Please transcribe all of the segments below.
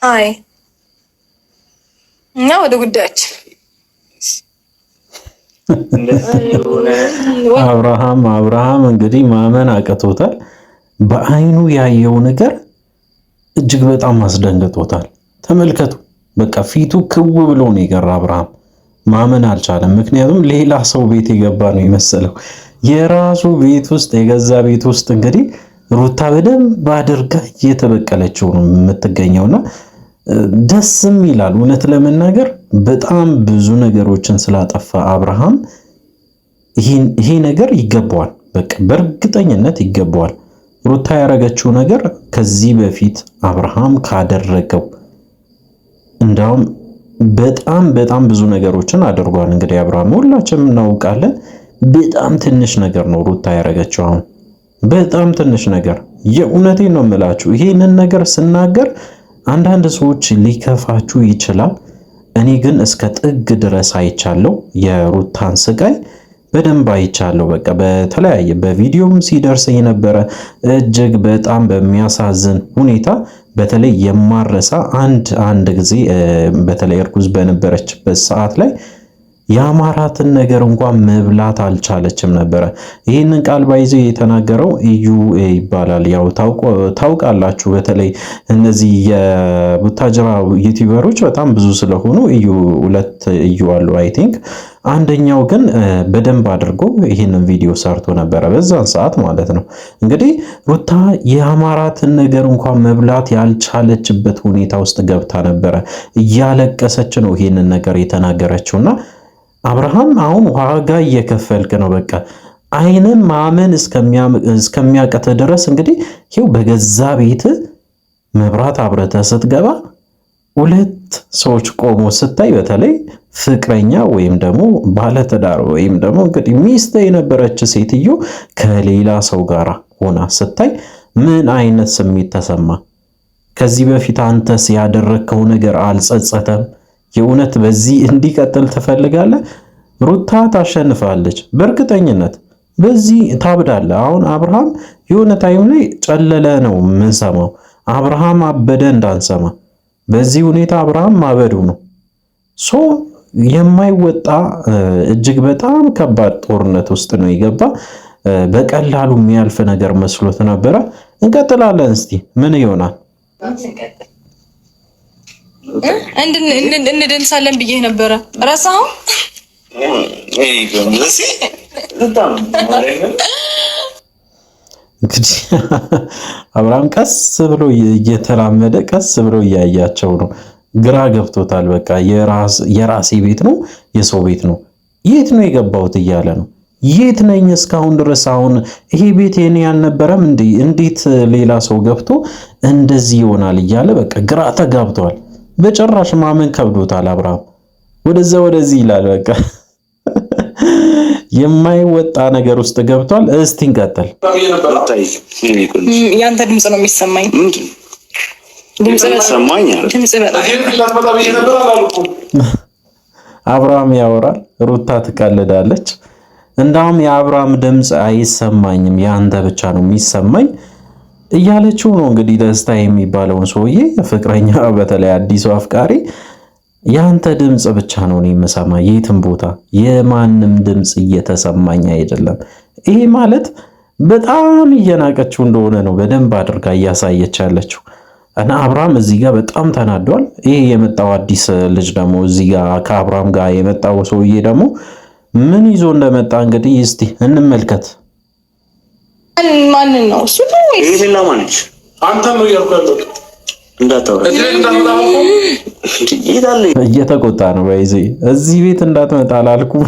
አይ እና ወደ ጉዳያችን አብርሃም እንግዲህ ማመን አቅቶታል። በአይኑ ያየው ነገር እጅግ በጣም አስደንግጦታል። ተመልከቱ፣ በቃ ፊቱ ክው ብሎ ነው የቀረ። አብርሃም ማመን አልቻለም። ምክንያቱም ሌላ ሰው ቤት የገባ ነው የመሰለው። የራሱ ቤት ውስጥ የገዛ ቤት ውስጥ እንግዲህ ሩታ በደንብ አድርጋ እየተበቀለችው ነው የምትገኘውና ደስም ይላል። እውነት ለመናገር በጣም ብዙ ነገሮችን ስላጠፋ አብርሃም ይሄ ነገር ይገባዋል። በቃ በእርግጠኝነት ይገባዋል። ሩታ ያደረገችው ነገር ከዚህ በፊት አብርሃም ካደረገው እንዳውም በጣም ብዙ ነገሮችን አድርጓል። እንግዲህ አብርሃም ሁላችንም እናውቃለን። በጣም ትንሽ ነገር ነው ሩታ ያደረገችው። አሁን በጣም ትንሽ ነገር፣ የእውነቴን ነው የምላችሁ። ይሄንን ነገር ስናገር አንዳንድ ሰዎች ሊከፋችሁ ይችላል። እኔ ግን እስከ ጥግ ድረስ አይቻለሁ። የሩታን ስቃይ በደንብ አይቻለሁ። በቃ በተለያየ በቪዲዮም ሲደርሰኝ ነበረ። እጅግ በጣም በሚያሳዝን ሁኔታ በተለይ የማረሳ አንድ ጊዜ በተለይ እርጉዝ በነበረችበት ሰዓት ላይ የአማራትን ነገር እንኳን መብላት አልቻለችም ነበረ። ይህንን ቃል ባይዘ የተናገረው እዩ ይባላል። ያው ታውቃላችሁ፣ በተለይ እነዚህ የቡታጅራ ዩቲዩበሮች በጣም ብዙ ስለሆኑ ሁለት እዩ አሉ አይ ቲንክ። አንደኛው ግን በደንብ አድርጎ ይህንን ቪዲዮ ሰርቶ ነበረ በዛን ሰዓት ማለት ነው። እንግዲህ ሩታ የአማራትን ነገር እንኳን መብላት ያልቻለችበት ሁኔታ ውስጥ ገብታ ነበረ። እያለቀሰች ነው ይህንን ነገር የተናገረችውና አብርሃም አሁን ዋጋ እየከፈልክ ነው። በቃ አይንን ማመን እስከሚያቀተ ድረስ እንግዲህ ይኸው በገዛ ቤት መብራት አብረተ ስትገባ ሁለት ሰዎች ቆሞ ስታይ፣ በተለይ ፍቅረኛ ወይም ደግሞ ባለትዳር ወይም ደግሞ እንግዲህ ሚስት የነበረች ሴትዮ ከሌላ ሰው ጋር ሆና ስታይ ምን አይነት ስሜት ተሰማ? ከዚህ በፊት አንተስ ያደረግከው ነገር አልጸጸተም? የእውነት በዚህ እንዲቀጥል ትፈልጋለህ? ሩታ ታሸንፋለች በእርግጠኝነት። በዚህ ታብዳለህ። አሁን አብርሃም የሆነ ታይም ላይ ጨለለ ነው የምንሰማው። አብርሃም አበደ እንዳንሰማ። በዚህ ሁኔታ አብርሃም ማበዱ ነው። የማይወጣ እጅግ በጣም ከባድ ጦርነት ውስጥ ነው የገባ። በቀላሉ የሚያልፍ ነገር መስሎት ነበረ። እንቀጥላለን። እስቲ ምን ይሆናል? እንደንሳለን ብዬ ነበረ። ረሳው እንግዲህ አብርሃም ቀስ ብሎ እየተራመደ ቀስ ብሎ እያያቸው ነው። ግራ ገብቶታል። በቃ የራሴ ቤት ነው የሰው ቤት ነው፣ የት ነው የገባሁት እያለ ነው። የት ነኝ እስካሁን ድረስ? አሁን ይሄ ቤት የኔ ያልነበረም እንዴት ሌላ ሰው ገብቶ እንደዚህ ይሆናል እያለ በቃ ግራ ተጋብቷል። በጭራሽ ማመን ከብዶታል። አብርሃም ወደዛ ወደዚህ ይላል። በቃ የማይወጣ ነገር ውስጥ ገብቷል። እስቲ እንቀጥል። ያንተ ድምጽ ነው የሚሰማኝ። አብርሃም ያወራል፣ ሩታ ትቀልዳለች። እንዳውም የአብርሃም ድምጽ አይሰማኝም፣ ያንተ ብቻ ነው የሚሰማኝ እያለችው ነው። እንግዲህ ደስታ የሚባለውን ሰውዬ ፍቅረኛ፣ በተለይ አዲሱ አፍቃሪ ያንተ ድምጽ ብቻ ነው የምሰማ፣ የትም ቦታ የማንም ድምጽ እየተሰማኝ አይደለም። ይሄ ማለት በጣም እየናቀችው እንደሆነ ነው በደንብ አድርጋ እያሳየች ያለችው። እና አብርሃም እዚህ ጋር በጣም ተናዷል። ይሄ የመጣው አዲስ ልጅ ደግሞ እዚህ ጋር ከአብርሃም ጋር የመጣው ሰውዬ ደግሞ ምን ይዞ እንደመጣ እንግዲህ እስቲ እንመልከት። ማንን ነው እሱ? ነው ወይስ ይሄና ማንች? አንተ ነው ያልኩት። እንዳታወራ እየተቆጣ ነው። እዚህ ቤት እንዳትመጣ አላልኩም?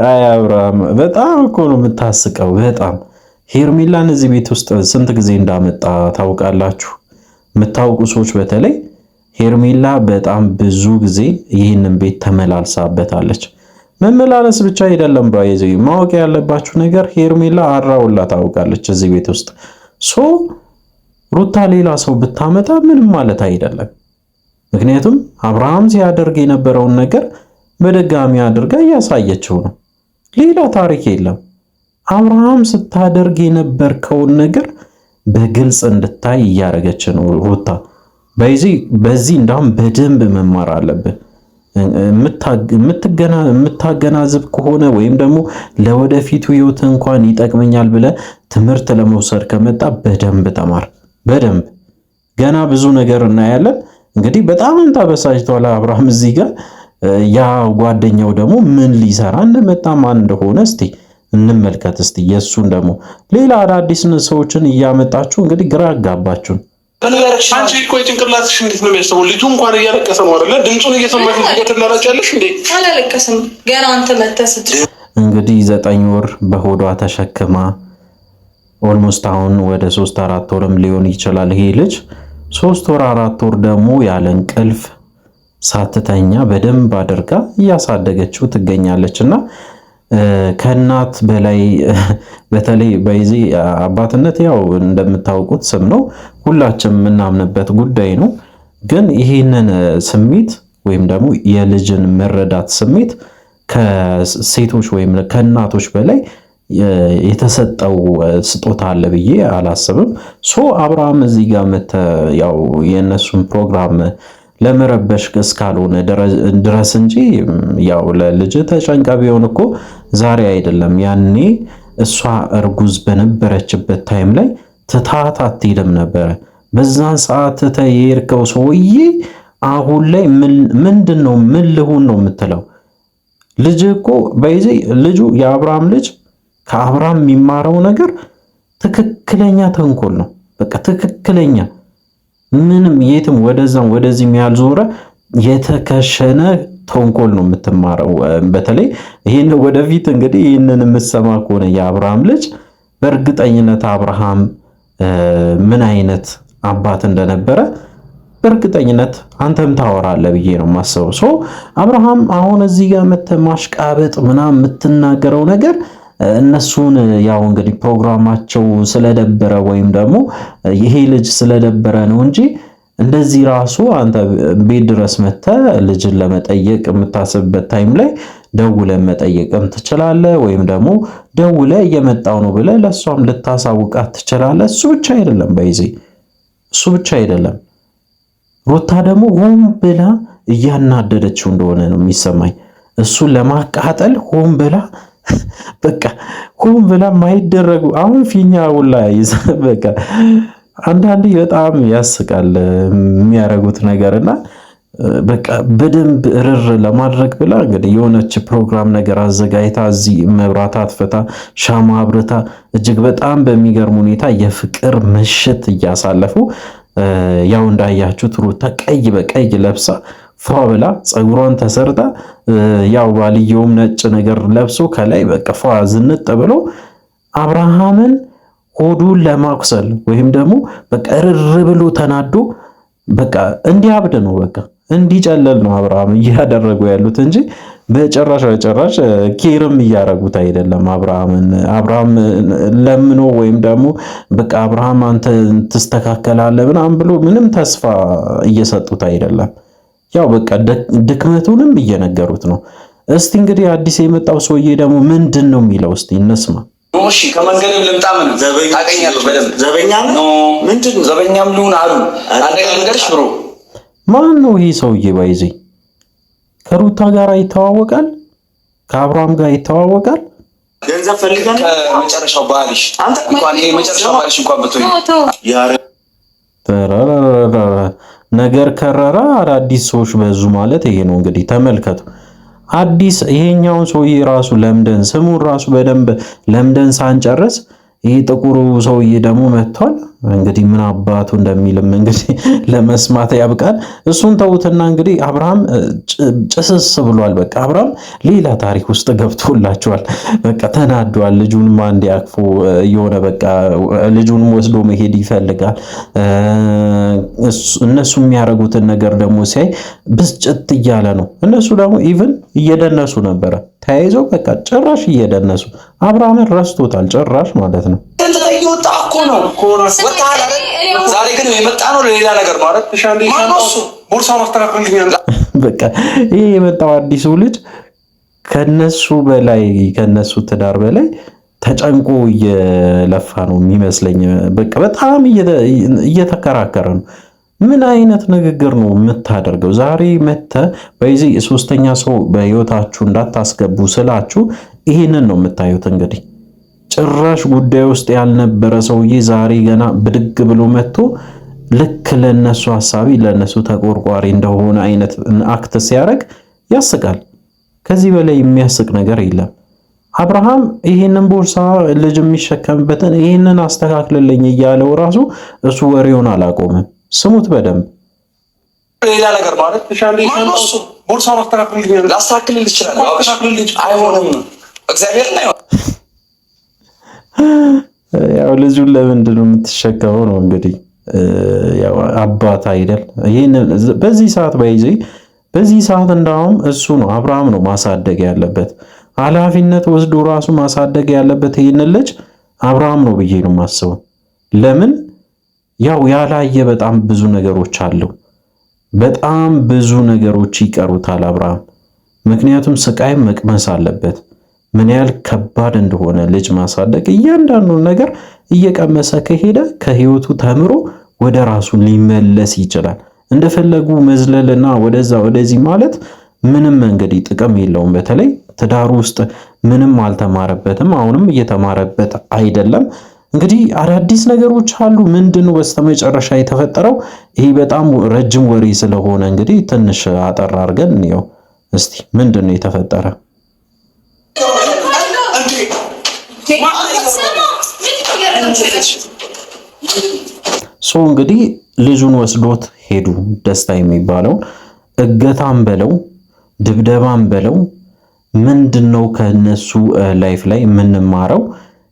አይ አብርሃም በጣም እኮ ነው የምታስቀው። በጣም ሄርሜላን እዚህ ቤት ውስጥ ስንት ጊዜ እንዳመጣ ታውቃላችሁ? የምታውቁ ሰዎች በተለይ ሄርሜላ በጣም ብዙ ጊዜ ይህንን ቤት ተመላልሳበታለች። መመላለስ ብቻ አይደለም፣ ማወቅ ያለባችሁ ነገር ሄርሜላ አራውላ ታውቃለች እዚህ ቤት ውስጥ። ሩታ ሌላ ሰው ብታመጣ ምንም ማለት አይደለም። ምክንያቱም አብርሃም ሲያደርግ የነበረውን ነገር በድጋሚ አድርጋ እያሳየችው ነው። ሌላ ታሪክ የለም። አብርሃም ስታደርግ የነበርከውን ነገር በግልጽ እንድታይ እያደረገች ነው ሩታ። በዚህ እንዳውም በደንብ መማር አለብህ። የምታገናዝብ ከሆነ ወይም ደግሞ ለወደፊቱ ህይወት እንኳን ይጠቅመኛል ብለህ ትምህርት ለመውሰድ ከመጣ በደንብ ተማር። በደንብ ገና ብዙ ነገር እናያለን። እንግዲህ በጣም ተበሳጭቷል አብርሃም እዚህ ጋር። ያ ጓደኛው ደግሞ ምን ሊሰራ እንደመጣ ማን እንደሆነ እስቲ እንመልከት። እስቲ የሱን ደግሞ ሌላ አዳዲስ ሰዎችን እያመጣችሁ እንግዲህ ግራ አጋባችሁን። አንቺ እኮ ጭንቅላትሽ እንዴት ነው የሚያስበው? ልጁ እንኳን እያለቀሰ ነው አይደለ? ድምፁን እየሰማሽ ትላላጫለሽ እንዴ? አላለቀስም ገና አንተ መተስት እንግዲህ 9 ወር በሆዷ ተሸክማ ኦልሞስት አሁን ወደ 3-4 ወርም ሊሆን ይችላል ይሄ ልጅ 3 ወር 4 ወር ደግሞ ያለ እንቅልፍ ሳትተኛ በደንብ አድርጋ እያሳደገችው ትገኛለችና ከእናት በላይ በተለይ በዚህ አባትነት ያው እንደምታውቁት ስም ነው፣ ሁላችንም የምናምንበት ጉዳይ ነው። ግን ይህንን ስሜት ወይም ደግሞ የልጅን መረዳት ስሜት ከሴቶች ወይም ከእናቶች በላይ የተሰጠው ስጦታ አለ ብዬ አላስብም። አብርሃም እዚህ ጋር ያው የእነሱን ፕሮግራም ለመረበሽ እስካልሆነ ድረስ እንጂ ያው ለልጅ ተጨንቃ ቢሆን እኮ ዛሬ አይደለም ያኔ እሷ እርጉዝ በነበረችበት ታይም ላይ ትታት አትሄድም ነበረ። በዛን ሰዓት የሄድከው ሰውዬ አሁን ላይ ምንድነው ምን ልሁን ነው የምትለው? ልጅ እኮ በዚህ ልጁ የአብርሃም ልጅ ከአብርሃም የሚማረው ነገር ትክክለኛ ተንኮል ነው። በቃ ትክክለኛ ምንም የትም ወደዛም ወደዚህም ያልዞረ የተከሸነ ተንኮል ነው የምትማረው። በተለይ ይህን ወደፊት እንግዲህ ይህንን የምትሰማ ከሆነ የአብርሃም ልጅ በእርግጠኝነት አብርሃም ምን አይነት አባት እንደነበረ በእርግጠኝነት አንተም ታወራለህ ብዬ ነው የማስበው። አብርሃም አሁን እዚህ ጋር ማሽቃበጥ ምናምን የምትናገረው ነገር እነሱን ያው እንግዲህ ፕሮግራማቸው ስለደበረ ወይም ደግሞ ይሄ ልጅ ስለደበረ ነው እንጂ እንደዚህ ራሱ አንተ ቤት ድረስ መጥተህ ልጅን ለመጠየቅ የምታስብበት ታይም ላይ ደውለህ መጠየቅም ትችላለህ፣ ወይም ደግሞ ደውለህ እየመጣው ነው ብለህ ለሷም ልታሳውቃት ትችላለህ። እሱ ብቻ አይደለም እሱ ብቻ አይደለም፣ ሩታ ደግሞ ሆን ብላ እያናደደችው እንደሆነ ነው የሚሰማኝ። እሱን ለማቃጠል ሆን ብላ በቃ ሆን ብላ ማይደረጉ አሁን ፊኛ ሁላ በቃ አንዳንዴ በጣም ያስቃል የሚያረጉት ነገርና በቃ በደንብ እርር ለማድረግ ብላ እንግዲህ የሆነች ፕሮግራም ነገር አዘጋጅታ እዚህ መብራት አትፈታ ሻማ አብርታ እጅግ በጣም በሚገርም ሁኔታ የፍቅር ምሽት እያሳለፉ ያው እንዳያችሁት ሩታ ቀይ በቀይ ለብሳ ፏ ብላ ፀጉሯን ተሰርታ ያው ባልየውም ነጭ ነገር ለብሶ ከላይ በቃ ፏ ዝንጥ ብሎ አብርሃምን ሆዱን ለማቁሰል ወይም ደግሞ በቃ እርር ብሎ ተናዶ በቃ እንዲያብድ ነው በቃ እንዲጨለል ነው አብርሃም እያደረጉ ያሉት እንጂ በጭራሽ ኬርም እያረጉት አይደለም። አብርሃም ለምኖ ወይም ደግሞ በቃ አብርሃም አንተ ትስተካከላለህ ምናምን ብሎ ምንም ተስፋ እየሰጡት አይደለም። ያው በቃ ድክመቱንም እየነገሩት ነው። እስቲ እንግዲህ አዲስ የመጣው ሰውዬ ደግሞ ምንድን ነው የሚለው እስቲ እንስማ። እሺ ከመንገድ ልምጣ ምን ታውቀኛለህ? በደምብ ዘበኛ ነው ምንድን ነው ዘበኛም ልሁን አሉ አንደኛ ነገርሽ ብሮ ማን ነው ይሄ ሰውዬ? ባይዚ ከሩታ ጋር ይተዋወቃል፣ ከአብርሃም ጋር ይተዋወቃል። ገንዘብ ፈልገን ከመጨረሻው ባልሽ አንተ እንኳን ይሄ መጨረሻው ባልሽ እንኳን ብትሆኝ ያረ ነገር ከረራ አዳዲስ ሰዎች በዙ ማለት ይሄ ነው እንግዲህ ተመልከቱ። አዲስ ይሄኛውን ሰውዬ ራሱ ለምደን ስሙን ራሱ በደንብ ለምደን ሳንጨርስ ይሄ ጥቁሩ ሰውዬ ደግሞ መጥቷል። እንግዲህ ምን አባቱ እንደሚልም እንግዲህ ለመስማት ያብቃል። እሱን ተውትና እንግዲህ አብርሃም ጭስስ ብሏል። በቃ አብርሃም ሌላ ታሪክ ውስጥ ገብቶላቸዋል። በቃ ተናዷል። ልጁንም አንድ ያቅፎ የሆነ በቃ ልጁንም ወስዶ መሄድ ይፈልጋል። እነሱ የሚያደርጉትን ነገር ደግሞ ሲያይ ብስጭት እያለ ነው። እነሱ ደግሞ ኢቭን እየደነሱ ነበረ ተያይዘው በቃ ጭራሽ እየደነሱ አብርሃምን ረስቶታል ጭራሽ ማለት ነው። እየወጣ እኮ ነው ዛሬ ግን የመጣ ነው ለሌላ ነገር ነው አይደል? ቦርሳውን አስተካክልልኝ። በቃ ይሄ የመጣው አዲሱ ልጅ ከነሱ በላይ ከነሱ ትዳር በላይ ተጨንቆ እየለፋ ነው የሚመስለኝ። በቃ በጣም እየተከራከረ ነው። ምን አይነት ንግግር ነው የምታደርገው? ዛሬ መተህ በዚህ ሶስተኛ ሰው በህይወታችሁ እንዳታስገቡ ስላችሁ ይህንን ነው የምታዩት። እንግዲህ ጭራሽ ጉዳይ ውስጥ ያልነበረ ሰውዬ ዛሬ ገና ብድግ ብሎ መጥቶ ልክ ለነሱ ሐሳቢ ለነሱ ተቆርቋሪ እንደሆነ አይነት አክት ሲያደርግ ያስቃል። ከዚህ በላይ የሚያስቅ ነገር የለም። አብርሃም ይህንን ቦርሳ ልጅ የሚሸከምበትን ይህንን አስተካክልልኝ እያለው ራሱ እሱ ወሬውን አላቆምም። ስሙት በደንብ። ሌላ ነገር ማለት ቦርሳውን ላስተካክልልህ እችላለሁ። አይሆንም፣ እግዚአብሔር ላይ ያው ልጁን ለምንድን ነው የምትሸከመው ነው እንግዲህ ያው አባት አይደል? ይሄንን በዚህ ሰዓት በዚህ ሰዓት እንዳውም እሱ ነው አብርሃም ነው ማሳደግ ያለበት። ኃላፊነት ወስዶ ራሱ ማሳደግ ያለበት ይሄንን ልጅ አብርሃም ነው ብዬ ነው የማስበው። ለምን ያው ያላየ በጣም ብዙ ነገሮች አሉ። በጣም ብዙ ነገሮች ይቀሩታል አብርሃም። ምክንያቱም ስቃይ መቅመስ አለበት። ምን ያህል ከባድ እንደሆነ ልጅ ማሳደግ እያንዳንዱን ነገር እየቀመሰ ከሄደ ከህይወቱ ተምሮ ወደ ራሱ ሊመለስ ይችላል። እንደፈለጉ መዝለልና ወደዛ ወደዚህ ማለት ምንም እንግዲህ ጥቅም የለውም። በተለይ ትዳሩ ውስጥ ምንም አልተማረበትም፣ አሁንም እየተማረበት አይደለም። እንግዲህ አዳዲስ ነገሮች አሉ። ምንድነው በስተመጨረሻ የተፈጠረው? ይሄ በጣም ረጅም ወሬ ስለሆነ እንግዲህ ትንሽ አጠር አድርገን እንየው እስቲ ምንድነው የተፈጠረ? እንግዲህ ልጁን ወስዶት ሄዱ። ደስታ የሚባለው እገታም በለው ድብደባም በለው ምንድነው ከነሱ ላይፍ ላይ የምንማረው?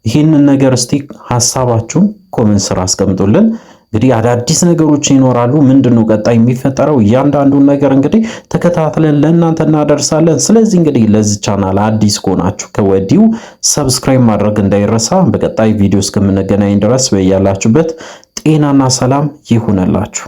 ይህንን ነገር እስቲ ሐሳባችሁን ኮሜንት ስራ አስቀምጡልን። እንግዲህ አዳዲስ ነገሮች ይኖራሉ። ምንድነው ቀጣይ የሚፈጠረው? እያንዳንዱን ነገር እንግዲህ ተከታትለን ለእናንተ እናደርሳለን። ስለዚህ እንግዲህ ለዚህ ቻናል አዲስ ከሆናችሁ ከወዲሁ ሰብስክራይብ ማድረግ እንዳይረሳ። በቀጣይ ቪዲዮ እስከምንገናኝ ድረስ በያላችሁበት ጤናና ሰላም ይሁንላችሁ።